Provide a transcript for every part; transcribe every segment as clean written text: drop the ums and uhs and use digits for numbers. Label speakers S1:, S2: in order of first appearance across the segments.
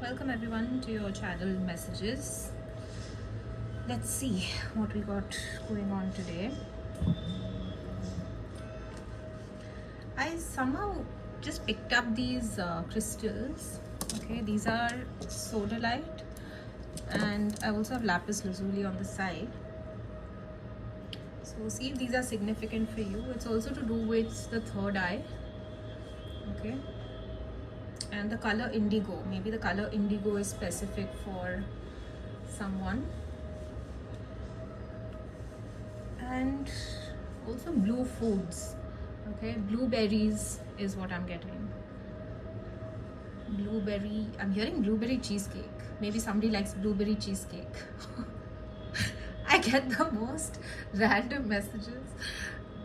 S1: Welcome everyone to your channel messages. Let's see what we got going on today. I somehow just picked up these crystals. Okay, these are sodalite, and I also have lapis lazuli on the side. So see if these are significant for you. It's also to do with the third eye. Okay, and the color indigo. Maybe the color indigo is specific for someone. And also blue foods. Okay, blueberries is what I'm getting. Blueberry, I'm hearing blueberry cheesecake. Maybe somebody likes blueberry cheesecake. I get the most random messages,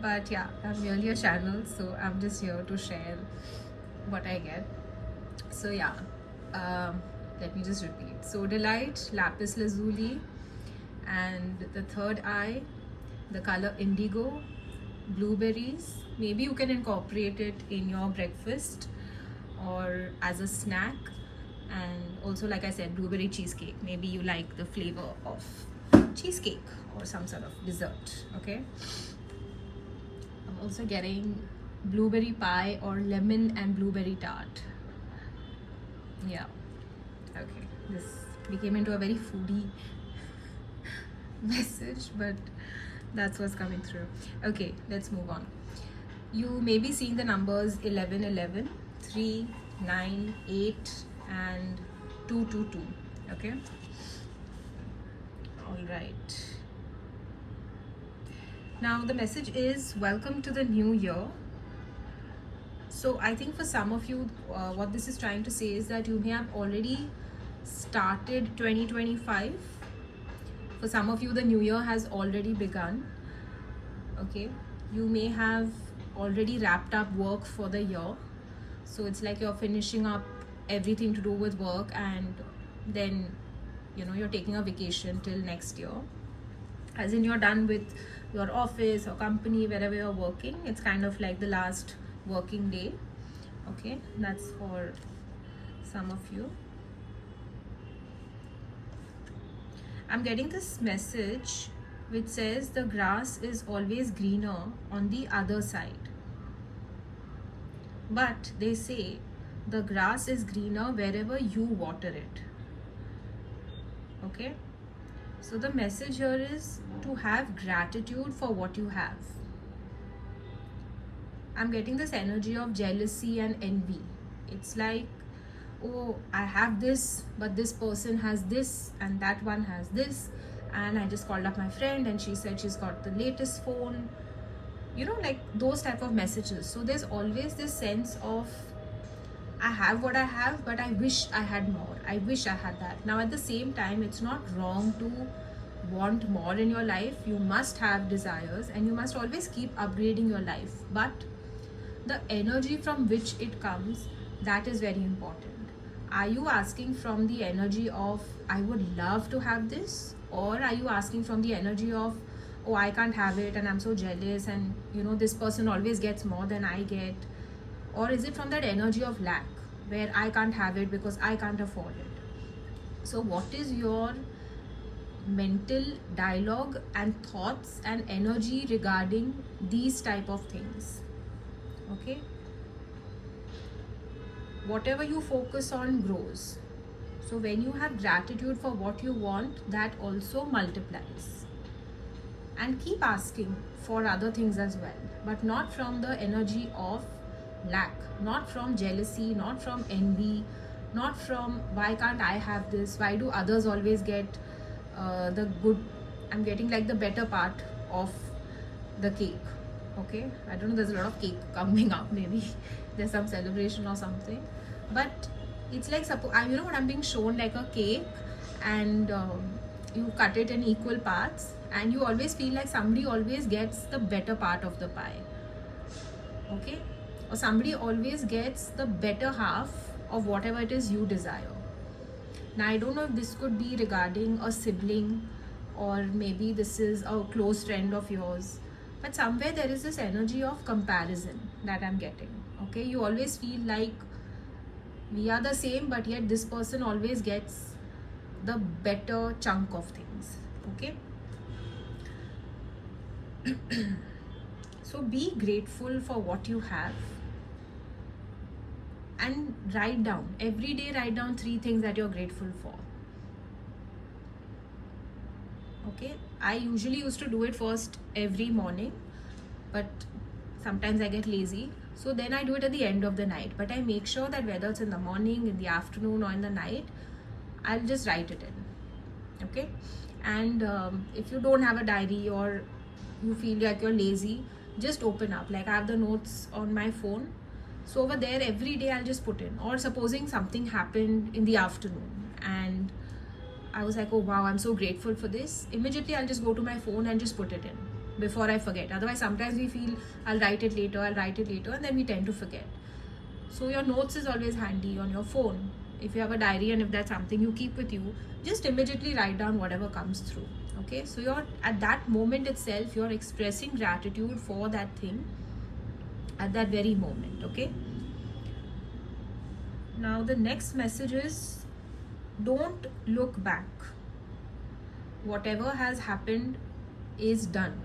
S1: but yeah, I'm merely a channel, so I'm just here to share what I get. So yeah, let me just repeat: sodalite, lapis lazuli, and the third eye, the color indigo, blueberries. Maybe you can incorporate it in your breakfast or as a snack. And also, like I said, blueberry cheesecake. Maybe you like the flavor of cheesecake or some sort of dessert. Okay, I'm also getting blueberry pie or lemon and blueberry tart. Yeah, okay, this became into a very foodie message, but that's what's coming through. Okay, let's move on. You may be seeing the numbers 11, 11, 3, 9, 8 and 2, 2, 2. Okay, all right. Now the message is welcome to the new year. So I think for some of you, what this is trying to say is that you may have already started 2025. For some of you, the new year has already begun. Okay, you may have already wrapped up work for the year. So it's like you're finishing up everything to do with work, and then you're taking a vacation till next year. As in, you're done with your office or company, wherever you're working. It's kind of like the last working day. Okay, that's for some of you. I'm getting this message which says the grass is always greener on the other side. But they say the grass is greener wherever you water it. Okay? So the message here is to have gratitude for what you have. I'm getting this energy of jealousy and envy. It's like, oh, I have this, but this person has this, and that one has this. And I just called up my friend and she said she's got the latest phone. Like those type of messages. So there's always this sense of, I have what I have, but I wish I had more. I wish I had that. Now at the same time, it's not wrong to want more in your life. You must have desires and you must always keep upgrading your life. But the energy from which it comes, that is very important. Are you asking from the energy of, I would love to have this? Or are you asking from the energy of, oh, I can't have it and I'm so jealous, and this person always gets more than I get? Or is it from that energy of lack, where I can't have it because I can't afford it? So what is your mental dialogue and thoughts and energy regarding these type of things? Okay, whatever you focus on grows. So when you have gratitude for what you want, that also multiplies. And keep asking for other things as well, but not from the energy of lack, not from jealousy, not from envy, not from why can't I have this, why do others always get the good. I'm getting like the better part of the cake. Okay, I don't know, there's a lot of cake coming up. Maybe there's some celebration or something, but it's like, suppose what I'm being shown, like a cake, and you cut it in equal parts, and you always feel like somebody always gets the better part of the pie. Okay, or somebody always gets the better half of whatever it is you desire. Now I don't know if this could be regarding a sibling, or maybe this is a close friend of yours, but somewhere there is this energy of comparison that I'm getting. Okay, you always feel like We are the same, but yet this person always gets the better chunk of things. Okay. So be grateful for what you have, and write down every day, write down 3 things that you're grateful for. Okay, I usually used to do it first every morning, but sometimes I get lazy, so then I do it at the end of the night. But I make sure that whether it's in the morning, in the afternoon, or in the night, I'll just write it in. Okay. And if you don't have a diary, or you feel like you're lazy, just open up. Like, I have the notes on my phone, so over there every day I'll just put in. Or supposing something happened in the afternoon and I was like, oh wow, I'm so grateful for this, immediately I'll just go to my phone and just put it in before I forget. Otherwise, sometimes we feel I'll write it later, and then we tend to forget. So your notes is always handy on your phone. If you have a diary and if that's something you keep with you, just immediately write down whatever comes through. Okay, so you're at that moment itself, you're expressing gratitude for that thing at that very moment. Okay, now the next message is, don't look back. Whatever has happened is done.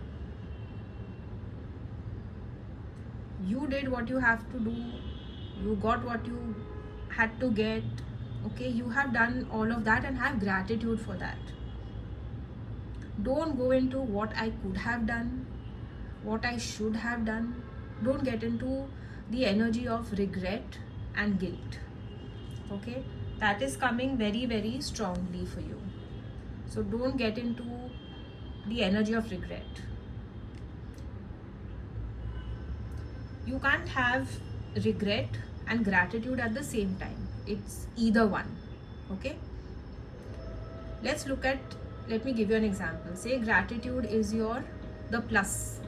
S1: You did what you have to do, you got what you had to get. Okay, you have done all of that and have gratitude for that. Don't go into what I could have done, what I should have done. Don't get into the energy of regret and guilt. Okay, that is coming very, very strongly for you. So don't get into the energy of regret. You can't have regret and gratitude at the same time. It's either one. Okay, let me give you an example. Say gratitude is the plus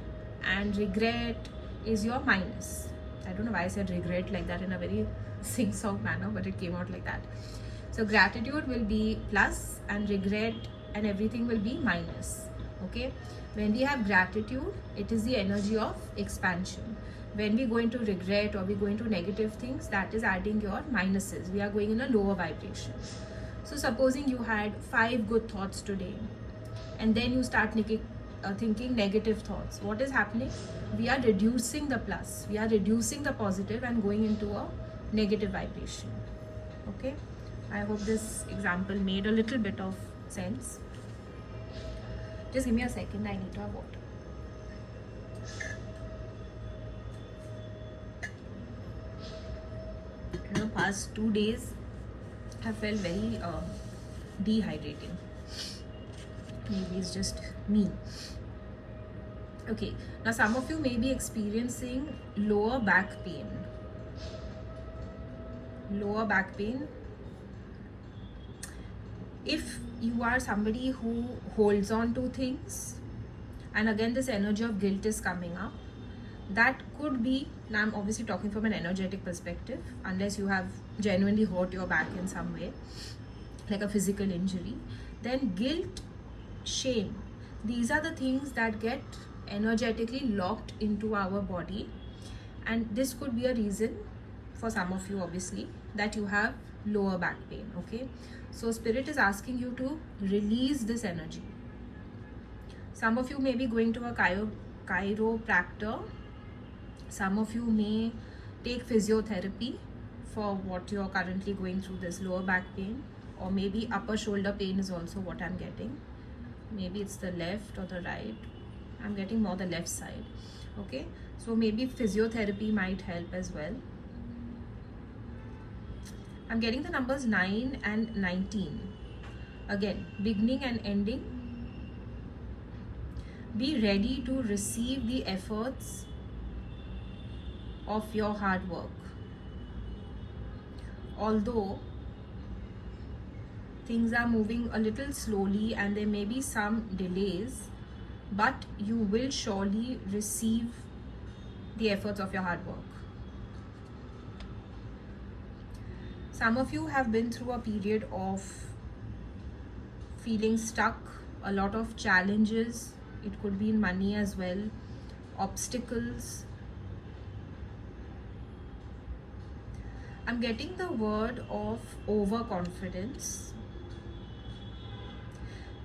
S1: and regret is your minus. I don't know why I said regret like that in a very sing-song manner, but it came out like that. So gratitude will be plus and regret and everything will be minus. Okay, when we have gratitude, it is the energy of expansion. When we go into regret or we go into negative things, that is adding your minuses. We are going in a lower vibration. So supposing you had 5 good thoughts today and then you start thinking negative thoughts, what is happening? We are reducing the plus, we are reducing the positive and going into a negative vibration. Okay, I hope this example made a little bit of sense. Just give me a second, I need to have water. In the past 2 days I felt very dehydrating. Maybe it's just me. Okay, now some of you may be experiencing lower back pain. Lower back pain. If you are somebody who holds on to things, and again this energy of guilt is coming up, that could be, now I'm obviously talking from an energetic perspective, unless you have genuinely hurt your back in some way, like a physical injury, then guilt, shame, these are the things that get energetically locked into our body, and this could be a reason for some of you obviously that you have lower back pain. Okay, so spirit is asking you to release this energy. Some of you may be going to a chiropractor. Some of you may take physiotherapy for what you're currently going through, this lower back pain, or maybe upper shoulder pain is also what I'm getting. Maybe it's the left or the right. I'm getting more the left side. Okay, so maybe physiotherapy might help as well. I'm getting the numbers 9 and 19. Again, beginning and ending. Be ready to receive the efforts of your hard work. Although things are moving a little slowly and there may be some delays, but you will surely receive the efforts of your hard work. Some of you have been through a period of feeling stuck, a lot of challenges. It could be in money as well, obstacles. I'm getting the word of overconfidence,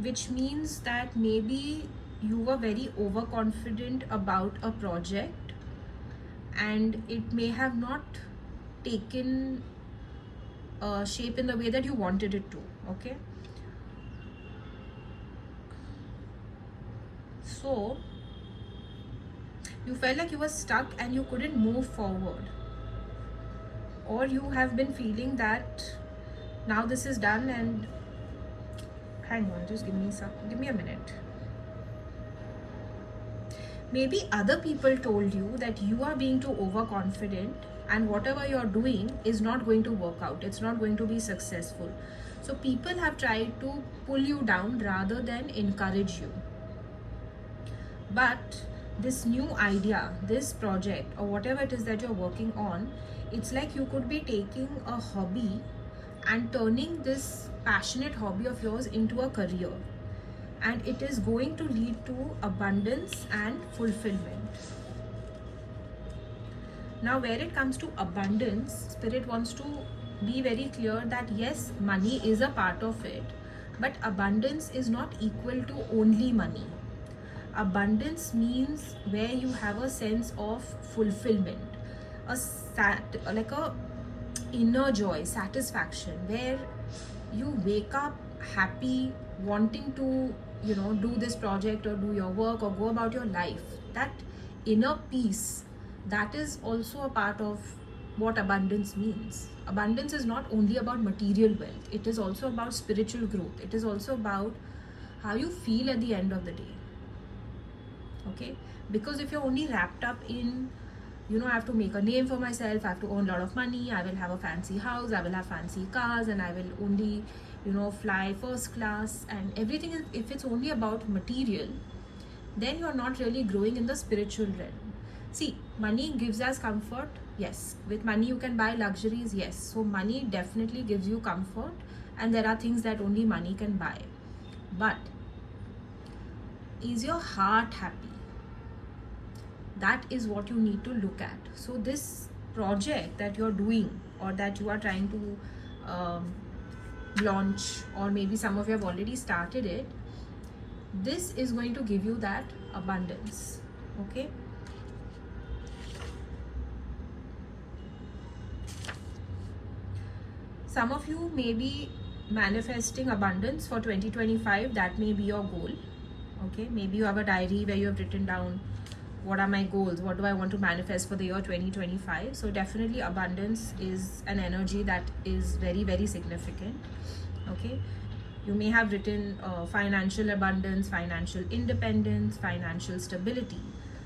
S1: which means that maybe you were very overconfident about a project and it may have not taken shape in the way that you wanted it to. Okay, so you felt like you were stuck and you couldn't move forward, or you have been feeling that now this is done and hang on, just give me a minute. Maybe other people told you that you are being too overconfident and whatever you're doing is not going to work out, it's not going to be successful. So people have tried to pull you down rather than encourage you. But this new idea, this project, or whatever it is that you're working on, it's like you could be taking a hobby and turning this passionate hobby of yours into a career, and it is going to lead to abundance and fulfillment. Now, where it comes to abundance, Spirit wants to be very clear that yes, money is a part of it, but abundance is not equal to only money. Abundance means where you have a sense of fulfillment, like a inner joy, satisfaction, where you wake up happy, wanting to do this project or do your work or go about your life. That inner peace, that is also a part of what abundance means. Abundance is not only about material wealth, it is also about spiritual growth, it is also about how you feel at the end of the day. Okay, because if you're only wrapped up in I have to make a name for myself, I have to earn a lot of money, I will have a fancy house, I will have fancy cars, and I will only fly first class and everything is, if it's only about material, then you're not really growing in the spiritual realm. See, money gives us comfort, yes. With money you can buy luxuries, yes. So money definitely gives you comfort, and there are things that only money can buy. But is your heart happy? That is what you need to look at. So this project that you're doing, or that you are trying to launch, or maybe some of you have already started it, this is going to give you that abundance. Okay, some of you may be manifesting abundance for 2025. That may be your goal. Okay, maybe you have a diary where you have written down what are my goals, what do I want to manifest for the year 2025. So definitely abundance is an energy that is very, very significant. Okay, you may have written financial abundance, financial independence, financial stability.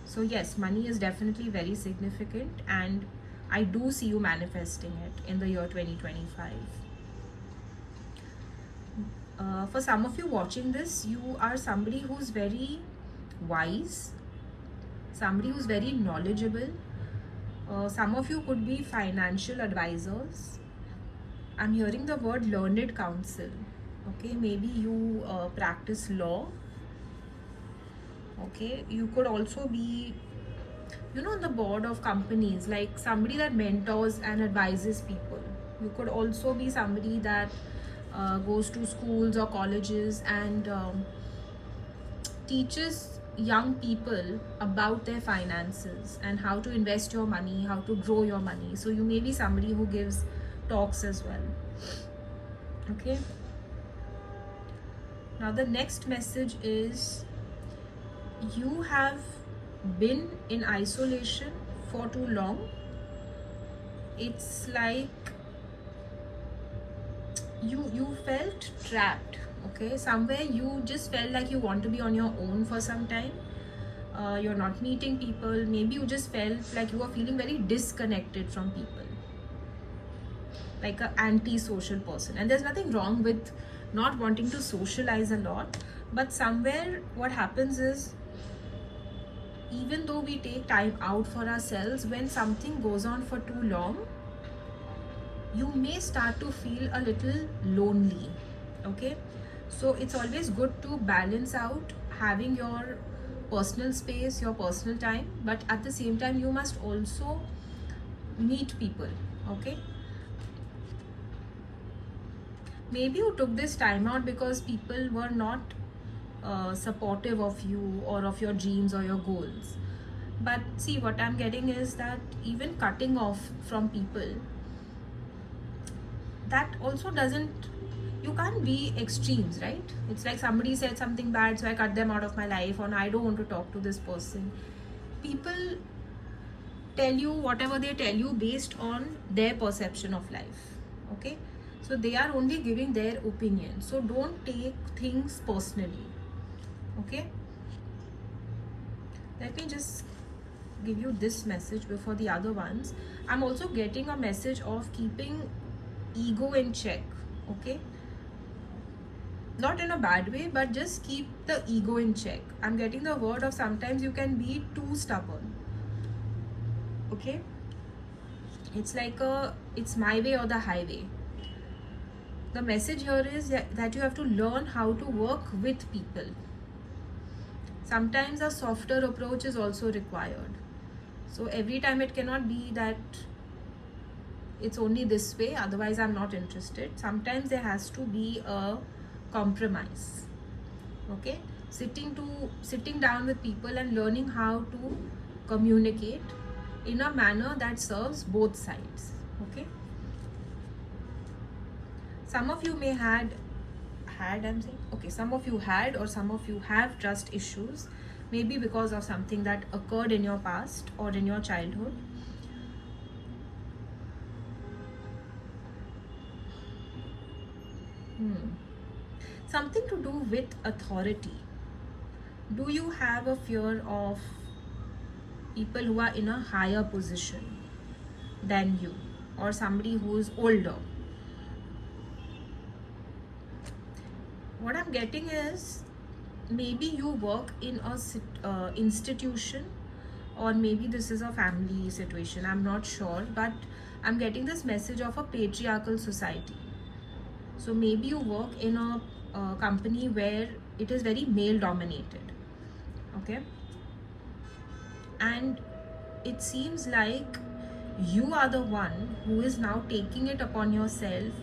S1: So yes, money is definitely very significant, and I do see you manifesting it in the year 2025. For some of you watching this, you are somebody who's very wise, somebody who's very knowledgeable. Some of you could be financial advisors. I'm hearing the word learned counsel. Okay, maybe you practice law. Okay, you could also be on the board of companies, like somebody that mentors and advises people. You could also be somebody that goes to schools or colleges and teaches young people about their finances and how to invest your money, how to grow your money. So you may be somebody who gives talks as well. Okay, now the next message is you have been in isolation for too long. It's like you felt trapped. Okay, somewhere you just felt like you want to be on your own for some time. You're not meeting people. Maybe you just felt like you were feeling very disconnected from people, like an anti-social person. And there's nothing wrong with not wanting to socialize a lot, but somewhere what happens is, even though we take time out for ourselves, when something goes on for too long, you may start to feel a little lonely. Okay, so it's always good to balance out having your personal space, your personal time, but at the same time you must also meet people. Okay, Maybe you took this time out because people were not supportive of you or of your dreams or your goals. But see, what I'm getting is that even cutting off from people, that also doesn't, you can't be extremes, right? It's like somebody said something bad, so I cut them out of my life, or I don't want to talk to this person. People tell you whatever they tell you based on their perception of life, okay? So they are only giving their opinion, so don't take things personally, okay? Let me just give you this message before the other ones. I'm also getting a message of keeping ego in check, okay? Not in a bad way, but just keep the ego in check. I'm getting the word of sometimes you can be too stubborn, okay? It's like it's my way or the highway. The message here is that you have to learn how to work with people. Sometimes a softer approach is also required. So every time it cannot be that it's only this way, otherwise I'm not interested. Sometimes there has to be a compromise, okay? Sitting down with people and learning how to communicate in a manner that serves both sides, okay? Some of you may had I'm saying, okay, some of you had or some of you have trust issues, maybe because of something that occurred in your past or in your childhood. Something to do with authority. Do you have a fear of people who are in a higher position than you, or somebody who is older? What I'm getting is maybe you work in a institution, or maybe this is a family situation, I'm not sure, but I'm getting this message of a patriarchal society. So maybe you work in a company where it is very male dominated, okay? And it seems like you are the one who is now taking it upon yourself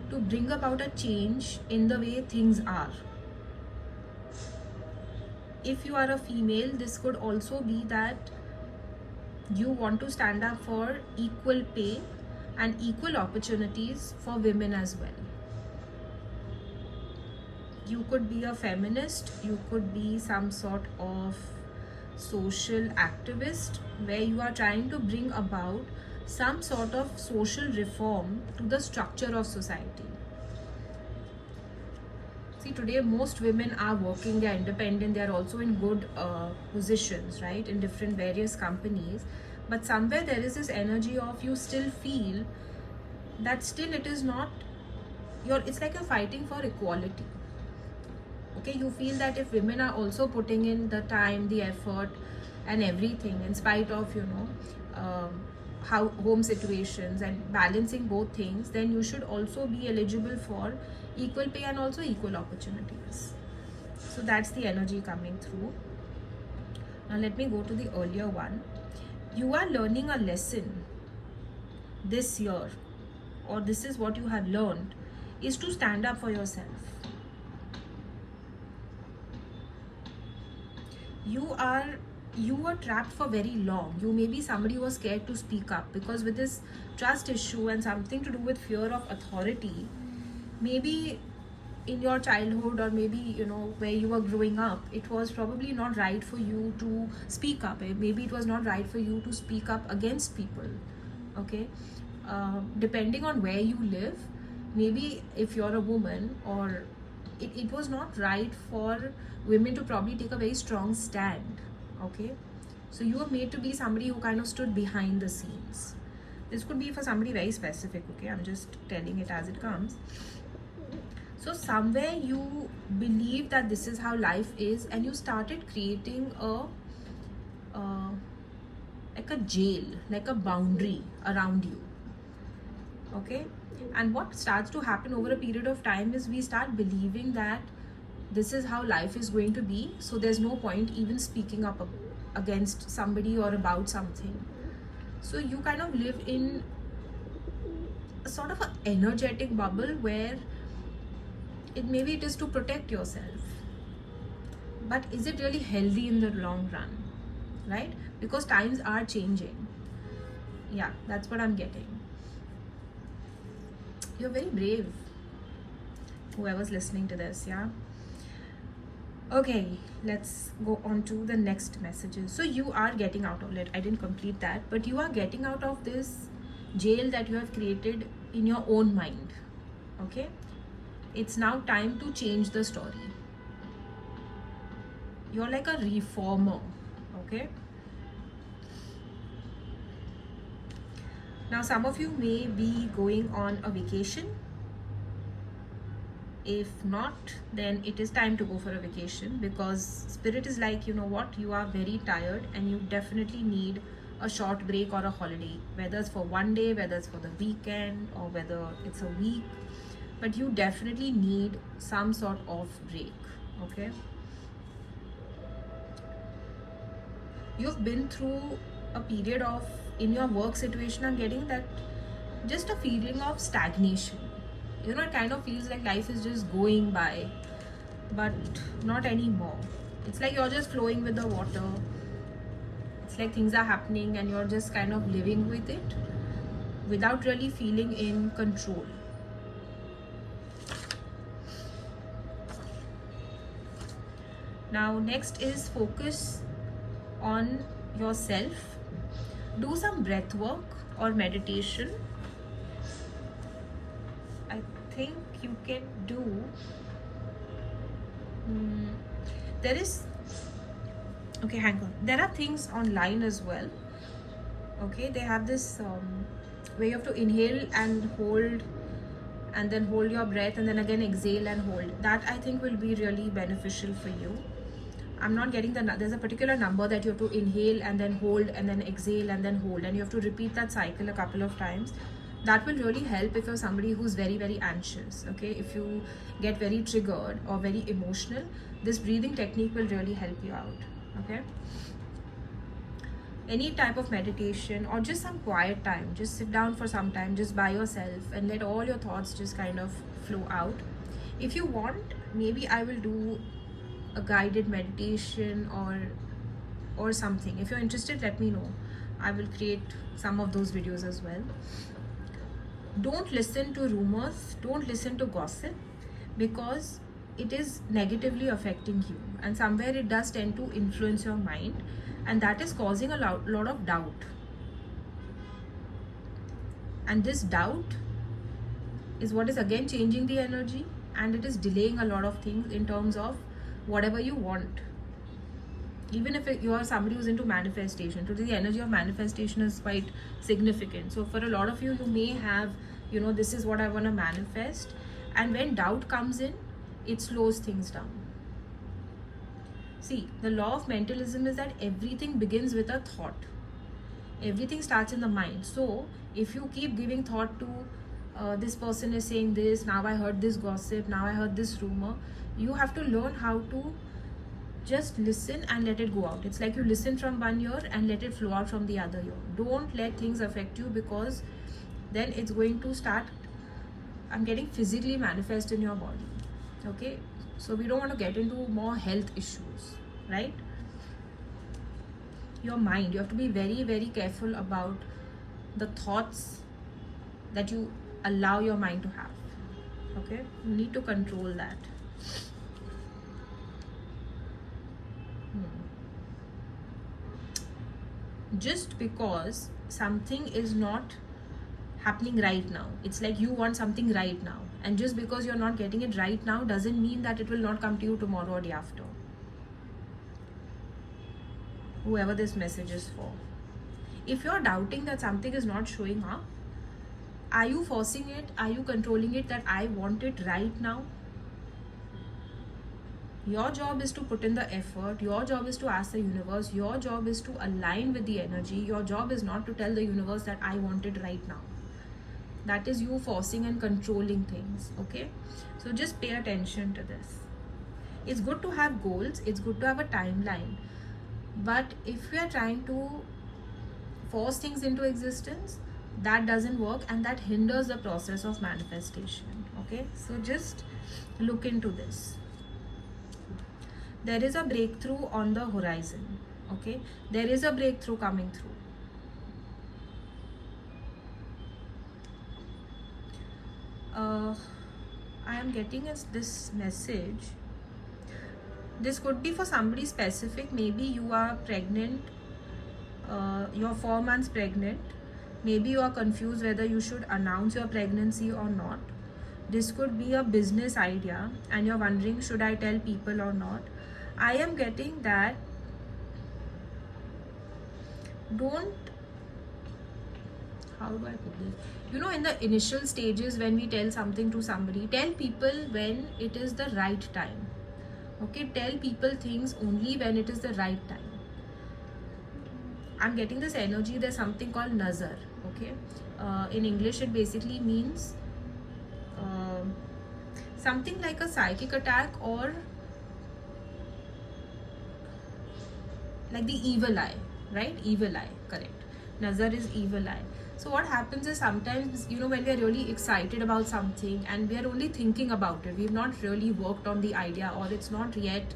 S1: to bring about a change in the way things are. If you are a female, this could also be that you want to stand up for equal pay and equal opportunities for women as well. You could be a feminist, you could be some sort of social activist where you are trying to bring about some sort of social reform to the structure of society. See, today most women are working, they are independent, they are also in good positions, right, in different various companies, but somewhere there is this energy of you still feel that still it is not your, it's like you're fighting for equality, okay? You feel that if women are also putting in the time, the effort and everything, in spite of, you know, how home situations and balancing both things, then you should also be eligible for equal pay and also equal opportunities. So that's the energy coming through. Now let me go to the earlier one. You are learning a lesson this year, or this is what you have learned, is to stand up for yourself. You were trapped for very long. You may be somebody who was scared to speak up, because with this trust issue and something to do with fear of authority, maybe in your childhood, or maybe, you know, where you were growing up, it was probably not right for you to speak up. Maybe it was not right for you to speak up against people, okay? Depending on where you live, maybe if you're a woman, or it was not right for women to probably take a very strong stand, okay? So you were made to be somebody who kind of stood behind the scenes. This could be for somebody very specific, okay? I'm just telling it as it comes. So somewhere you believe that this is how life is, and you started creating like a jail, like a boundary around you, okay? And what starts to happen over a period of time is we start believing that this is how life is going to be, so there's no point even speaking up against somebody or about something. So you kind of live in a sort of an energetic bubble where maybe it is to protect yourself, but is it really healthy in the long run, right? Because times are changing. Yeah, that's what I'm getting. You're very brave, whoever's listening to this. Yeah. Okay, let's go on to the next messages. So you are getting out of it. I didn't complete that, but you are getting out of this jail that you have created in your own mind. Okay, it's now time to change the story. You're like a reformer. Okay, now some of you may be going on a vacation. If not, then it is time to go for a vacation, because spirit is like, you know what, you are very tired and you definitely need a short break or a holiday, whether it's for one day, whether it's for the weekend, or whether it's a week, but you definitely need some sort of break. Okay, you've been through a period of, in your work situation, I'm getting that, just a feeling of stagnation. You know, it kind of feels like life is just going by, but not anymore. It's like you're just flowing with the water. It's like things are happening and you're just kind of living with it without really feeling in control. Now next is focus on yourself. Do some breath work or meditation. I think you can do. There is, okay, hang on, there are things online as well. Okay, they have this where you have to inhale and hold, and then hold your breath, and then again exhale and hold. That I think will be really beneficial for you. I'm not getting there's a particular number that you have to inhale and then hold and then exhale and then hold, and you have to repeat that cycle a couple of times. That will really help if you're somebody who's very, very anxious. Okay, if you get very triggered or very emotional, this breathing technique will really help you out. Okay, any type of meditation or just some quiet time, just sit down for some time just by yourself and let all your thoughts just kind of flow out. If you want, maybe I will do a guided meditation or something. If you're interested, let me know. I will create some of those videos as well. Don't listen to rumors, don't listen to gossip, because it is negatively affecting you, and somewhere it does tend to influence your mind, and that is causing a lot of doubt. And this doubt is what is again changing the energy, and it is delaying a lot of things in terms of whatever you want. Even if you are somebody who's into manifestation, today the energy of manifestation is quite significant. So for a lot of you, you may have, you know, this is what I want to manifest, and when doubt comes in, it slows things down. See, the law of mentalism is that everything begins with a thought. Everything starts in the mind. So if you keep giving thought to this person is saying this, now I heard this gossip, now I heard this rumor, you have to learn how to just listen and let it go out. It's like you listen from one ear and let it flow out from the other ear. Don't let things affect you, because then it's going to start, I'm getting, physically manifest in your body. Okay, so we don't want to get into more health issues, right? Your mind, you have to be very, very careful about the thoughts that you allow your mind to have. Okay, you need to control that. Just because something is not happening right now, it's like you want something right now, and just because you're not getting it right now doesn't mean that it will not come to you tomorrow or day after. Whoever this message is for, if you're doubting that something is not showing up, are you forcing it? Are you controlling it that I want it right now? Your job is to put in the effort. Your job is to ask the universe. Your job is to align with the energy. Your job is not to tell the universe that I want it right now. That is you forcing and controlling things. Okay, so just pay attention to this. It's good to have goals, it's good to have a timeline, but if we are trying to force things into existence, that doesn't work, and that hinders the process of manifestation. Okay, so just look into this. There is a breakthrough on the horizon. Okay, there is a breakthrough coming through. I am getting this message. This could be for somebody specific. Maybe you are pregnant, you're 4 months pregnant. Maybe you are confused whether you should announce your pregnancy or not. This could be a business idea and you're wondering, should I tell people or not? I am getting that don't, how do I put this? You know, in the initial stages when we tell something to somebody, tell people when it is the right time. Okay, tell people things only when it is the right time. I'm getting this energy. There's something called nazar. Okay, in English it basically means something like a psychic attack, or like the evil eye, right? Evil eye, correct. Nazar is evil eye. So what happens is sometimes, you know, when we are really excited about something and we are only thinking about it, we've not really worked on the idea, or it's not yet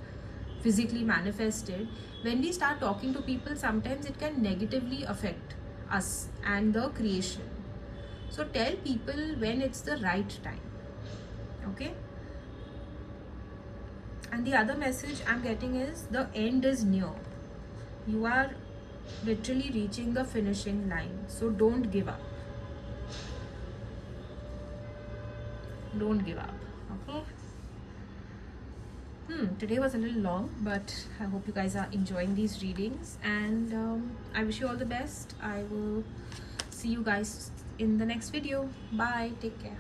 S1: physically manifested, when we start talking to people, sometimes it can negatively affect us and the creation. So tell people when it's the right time. Okay, and the other message I'm getting is the end is near. You are literally reaching the finishing line, so don't give up. Don't give up. Okay, today was a little long, but I hope you guys are enjoying these readings, and I wish you all the best. I will see you guys in the next video. Bye, take care.